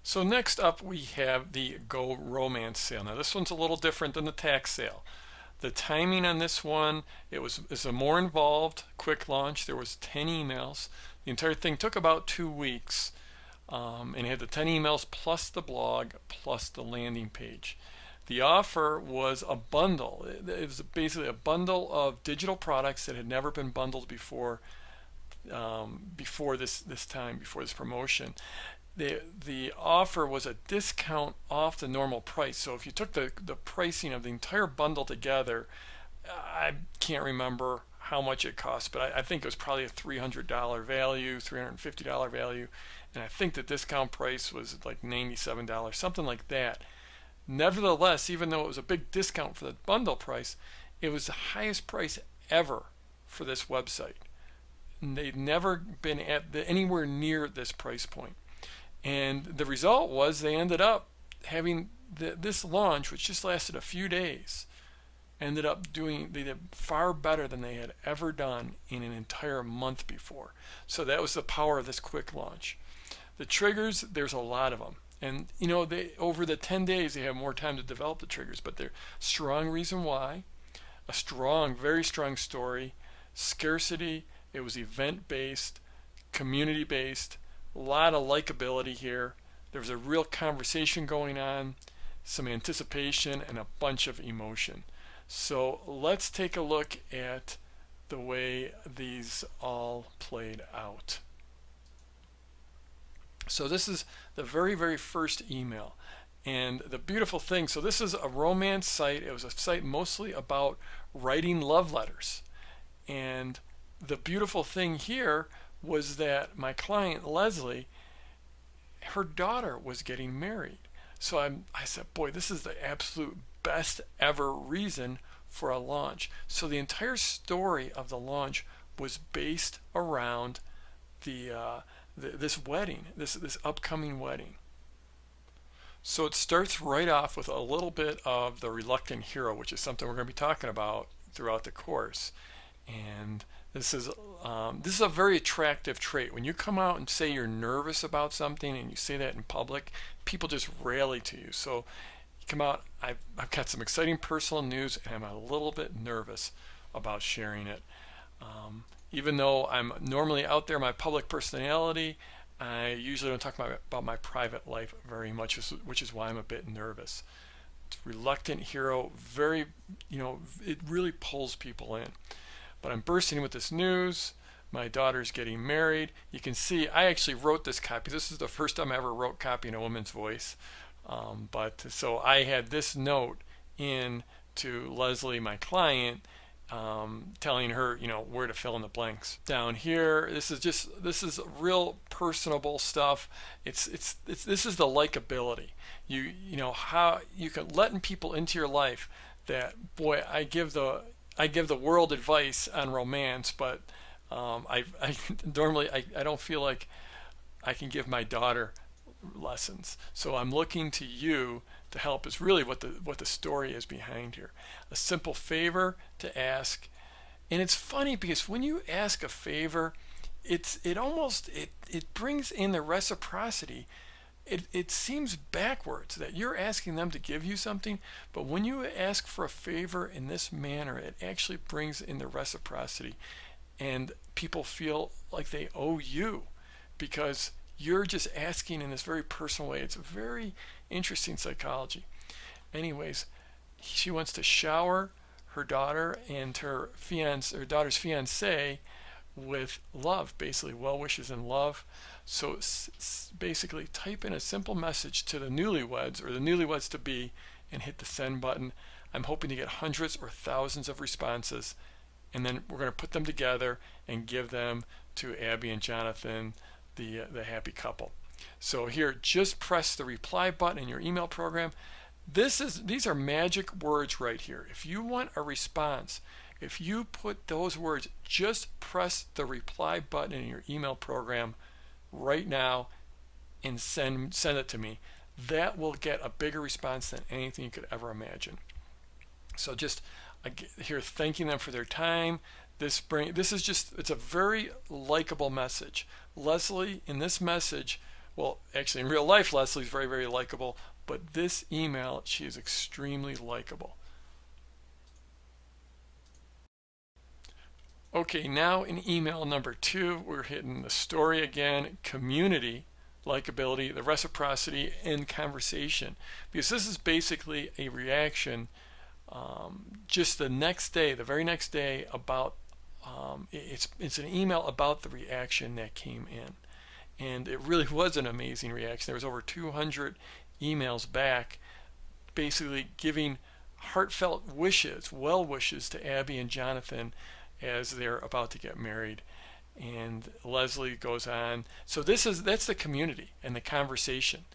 So next up we have the Go Romance sale. Now this one's a little different than the tax sale. The timing on this one, it's a more involved quick launch. There was 10 emails. The entire thing took about 2 weeks, and it had the 10 emails plus the blog plus the landing page. The offer was a bundle. It was basically a bundle of digital products that had never been bundled before, before this promotion. The offer was a discount off the normal price. So if you took the pricing of the entire bundle together, I can't remember how much it cost, but I think it was probably a $300 value, $350 value, and I think the discount price was like $97, something like that. Nevertheless, even though it was a big discount for the bundle price, it was the highest price ever for this website. And they'd never been at anywhere near this price point. And the result was they ended up having this launch, which just lasted a few days, they did far better than they had ever done in an entire month before. So that was the power of this quick launch. The triggers, there's a lot of them. And you know, they over the 10 days they have more time to develop the triggers, but they're strong reason why, a strong, very strong story, scarcity, it was event based, community based, a lot of likability here. There was a real conversation going on, some anticipation, and a bunch of emotion. So let's take a look at the way these all played out. So this is the very, very first email. And the beautiful thing, so this is a romance site. It was a site mostly about writing love letters. And the beautiful thing here was that my client, Leslie, her daughter was getting married. So I said, boy, this is the absolute best ever reason for a launch. So the entire story of the launch was based around this wedding, this upcoming wedding. So it starts right off with a little bit of the reluctant hero, which is something we're going to be talking about throughout the course. And this is a very attractive trait. When you come out and say you're nervous about something and you say that in public, people just rally to you. So you come out, I've got some exciting personal news and I'm a little bit nervous about sharing it. Even though I'm normally out there, my public personality, I usually don't talk about my private life very much, which is why I'm a bit nervous. It's reluctant hero, very, it really pulls people in. But I'm bursting with this news. My daughter's getting married. You can see I actually wrote this copy. This is the first time I ever wrote copy in a woman's voice. So I had this note in to Leslie, my client, telling her, where to fill in the blanks. Down here, this is real personable stuff. This is the likability. How you can letting people into your life that, boy, I give the world advice on romance, but I normally I don't feel like I can give my daughter lessons. So I'm looking to you to help is really what the story is behind here. A simple favor to ask. And it's funny because when you ask a favor, it brings in the reciprocity. It seems backwards that you're asking them to give you something, but when you ask for a favor in this manner, it actually brings in the reciprocity, and people feel like they owe you because you're just asking in this very personal way. It's a very interesting psychology. Anyways, she wants to shower her daughter and her daughter's fiance with love, basically well wishes and love. So basically type in a simple message to the newlyweds or the newlyweds to be and hit the send button. I'm hoping to get hundreds or thousands of responses, and then we're going to put them together and give them to Abby and Jonathan, the happy couple. So here, just press the reply button in your email program. These are magic words right here. If you want a response, if you put those words, just press the reply button in your email program right now and send it to me. That will get a bigger response than anything you could ever imagine. So just here thanking them for their time. It's a very likable message. Leslie, in this message, Well, actually in real life, Leslie's very, very likable, but this email, she is extremely likable. Okay, now in email number 2, we're hitting the story again, community, likability, the reciprocity, and conversation. Because this is basically a reaction just the next day, the very next day, about it's an email about the reaction that came in. And it really was an amazing reaction. There was over 200 emails back basically giving heartfelt wishes, well wishes to Abby and Jonathan as they're about to get married. And Leslie goes on. So that's the community and the conversation.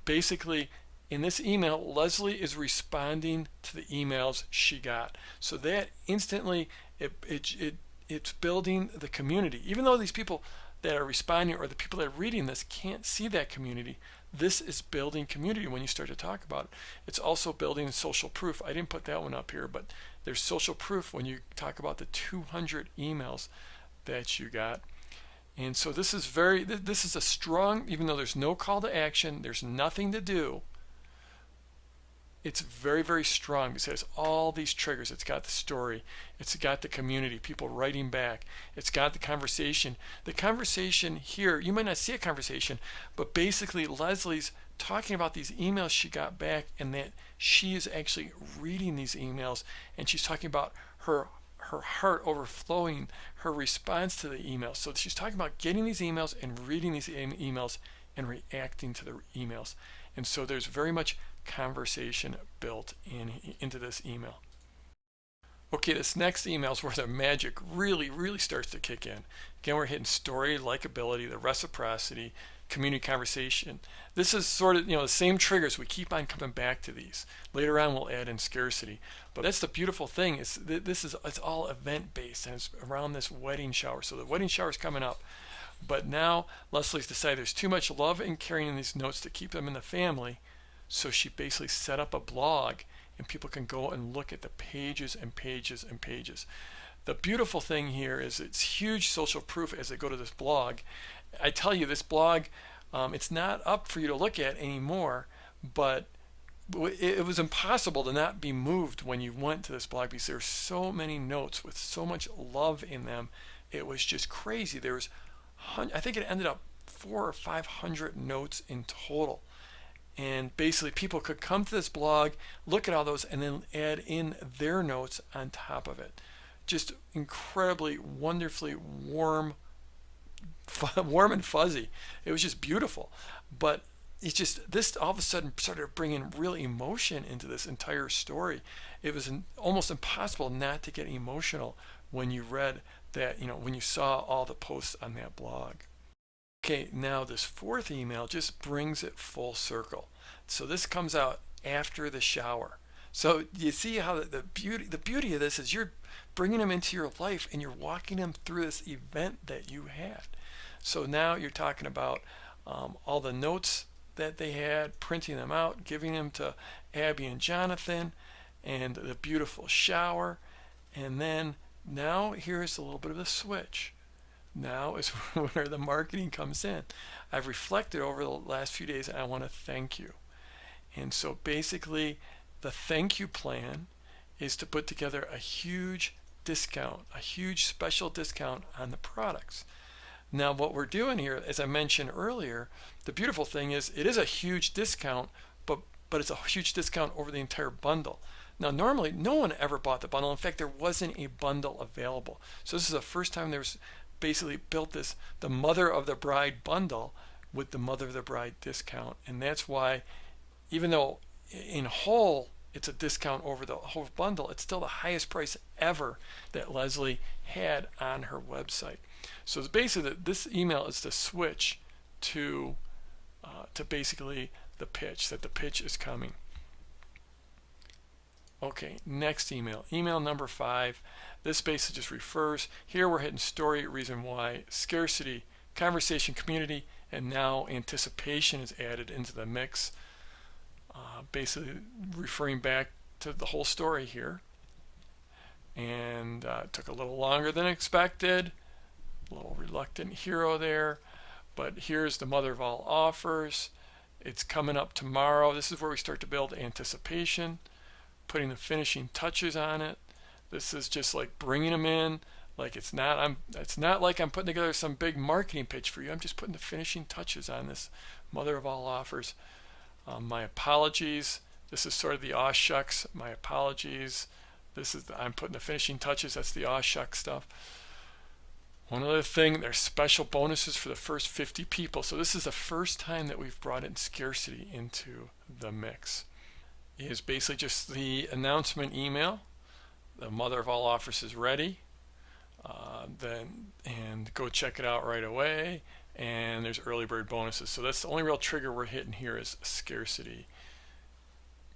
Basically, in this email, Leslie is responding to the emails she got. So that instantly it's building the community. Even though these people that are responding or the people that are reading this can't see that community, this is building community when you start to talk about it. It's also building social proof. I didn't put that one up here, but there's social proof when you talk about the 200 emails that you got. And so this is a strong, even though there's no call to action, there's nothing to do, it's very, very strong because it has all these triggers. It's got the story, it's got the community, people writing back, it's got the conversation. The conversation here, you might not see a conversation, but basically Leslie's talking about these emails she got back and that she is actually reading these emails, and she's talking about her heart overflowing, her response to the emails. So she's talking about getting these emails and reading these emails and reacting to the emails. And so there's very much conversation built into this email. Okay, this next email is where the magic really, really starts to kick in. Again, we're hitting story, likability, the reciprocity, community, conversation. This is sort of, the same triggers. We keep on coming back to these. Later on, we'll add in scarcity. But that's the beautiful thing. It's all event based, and it's around this wedding shower. So the wedding shower is coming up. But now Leslie's decided there's too much love and caring in these notes to keep them in the family. So she basically set up a blog, and people can go and look at the pages and pages and pages. The beautiful thing here is it's huge social proof as they go to this blog. I tell you, this blog, it's not up for you to look at anymore, but it was impossible to not be moved when you went to this blog because there's so many notes with so much love in them. It was just crazy. There was, I think it ended up 400 or 500 notes in total. And basically people could come to this blog, look at all those, and then add in their notes on top of it. Just incredibly, wonderfully warm and fuzzy. It was just beautiful. But it's just, this all of a sudden started bringing real emotion into this entire story. It was almost impossible not to get emotional when you read that, when you saw all the posts on that blog. Okay, now this fourth email just brings it full circle. So this comes out after the shower. So you see how the beauty of this is you're bringing them into your life and you're walking them through this event that you had. So now you're talking about all the notes that they had, printing them out, giving them to Abby and Jonathan, and the beautiful shower. And then now here's a little bit of a switch. Now is where the marketing comes in. I've reflected over the last few days and I want to thank you. And so basically the thank you plan is to put together a huge discount, a huge special discount on the products. Now what we're doing here, as I mentioned earlier, the beautiful thing is it is a huge discount, but it's a huge discount over the entire bundle. Now normally no one ever bought the bundle. In fact, there wasn't a bundle available. So this is the first time there's basically built the mother of the bride bundle with the mother of the bride discount. And that's why, even though in whole it's a discount over the whole bundle, it's still the highest price ever that Leslie had on her website. So it's basically this email is the switch to basically the pitch, that the pitch is coming. Okay, next email number 5. This basically just refers, here we're hitting story, reason why, scarcity, conversation, community, and now anticipation is added into the mix. Basically referring back to the whole story here. And it took a little longer than expected, a little reluctant hero there, But here's the mother of all offers. It's coming up tomorrow. This is where we start to build anticipation, putting the finishing touches on it. This is just like bringing them in. Like it's not like I'm putting together some big marketing pitch for you. I'm just putting the finishing touches on this mother of all offers. My apologies. This is sort of the aw shucks. My apologies. I'm putting the finishing touches. That's the aw shucks stuff. One other thing, there's special bonuses for the first 50 people. So this is the first time that we've brought in scarcity into the mix. It is basically just the announcement email. The mother of all offers is ready. And go check it out right away. And there's early bird bonuses. So that's the only real trigger we're hitting here is scarcity.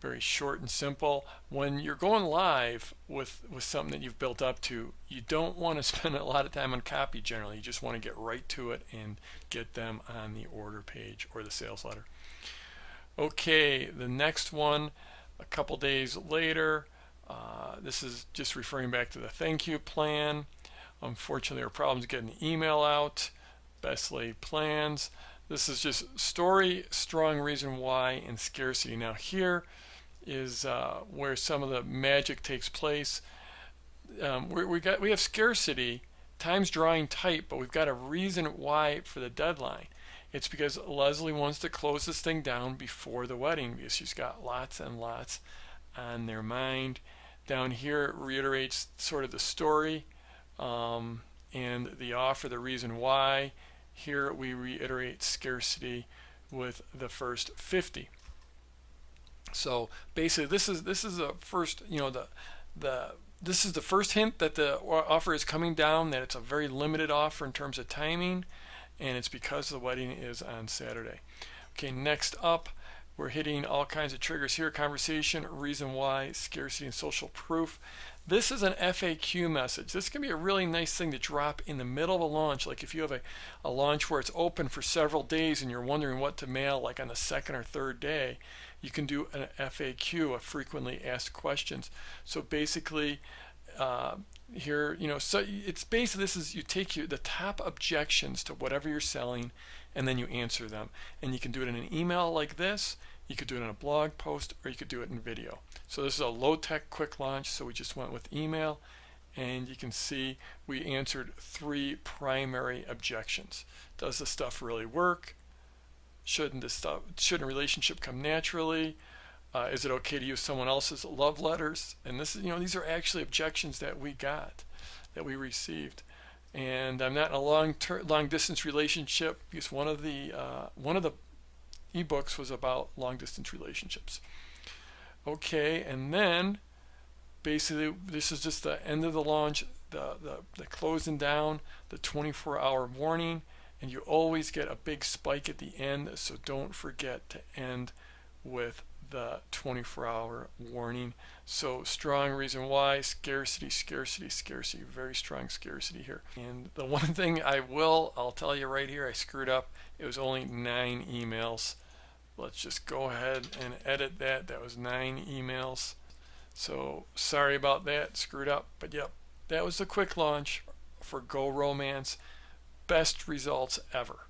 Very short and simple. When you're going live with something that you've built up to, you don't want to spend a lot of time on copy generally. You just want to get right to it and get them on the order page or the sales letter. Okay, the next one, a couple days later, this is just referring back to the thank you plan. Unfortunately, there are problems getting the email out. Best laid plans. This is just story, strong reason why, and scarcity. Now here is where some of the magic takes place. We have scarcity, time's drawing tight, but we've got a reason why for the deadline. It's because Leslie wants to close this thing down before the wedding because she's got lots and lots on their mind. Down here it reiterates sort of the story and the offer, the reason why. Here we reiterate scarcity with the first 50. So basically, this is the first, this is the first hint that the offer is coming down, that it's a very limited offer in terms of timing, and it's because the wedding is on Saturday. Okay, next up, we're hitting all kinds of triggers here: conversation, reason why, scarcity, and social proof. This is an FAQ message. This can be a really nice thing to drop in the middle of a launch. Like if you have a launch where it's open for several days and you're wondering what to mail, like on the second or third day, you can do an FAQ, a frequently asked questions. So basically, here, so it's basically, you take the top objections to whatever you're selling and then you answer them. And you can do it in an email like this, you could do it in a blog post, or you could do it in video. So this is a low-tech quick launch, so we just went with email, and you can see we answered 3 primary objections. Does this stuff really work? Shouldn't a relationship come naturally? Is it okay to use someone else's love letters? And this is, these are actually objections that we got, that we received. And I'm not in a long distance relationship because one of the ebooks was about long distance relationships. Okay, and then basically this is just the end of the launch, the closing down, the 24-hour warning, and you always get a big spike at the end, so don't forget to end with the 24-hour warning. So strong reason why, scarcity, scarcity, scarcity, very strong scarcity here. And the one thing I'll tell you right here, I screwed up. It was only 9 emails. Let's just go ahead and edit that. That was 9 emails. So sorry about that, screwed up. But yep, that was the quick launch for Go Romance. Best results ever.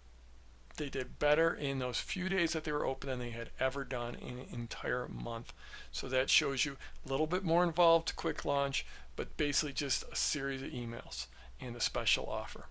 They did better in those few days that they were open than they had ever done in an entire month. So that shows you a little bit more involved quick launch, but basically just a series of emails and a special offer.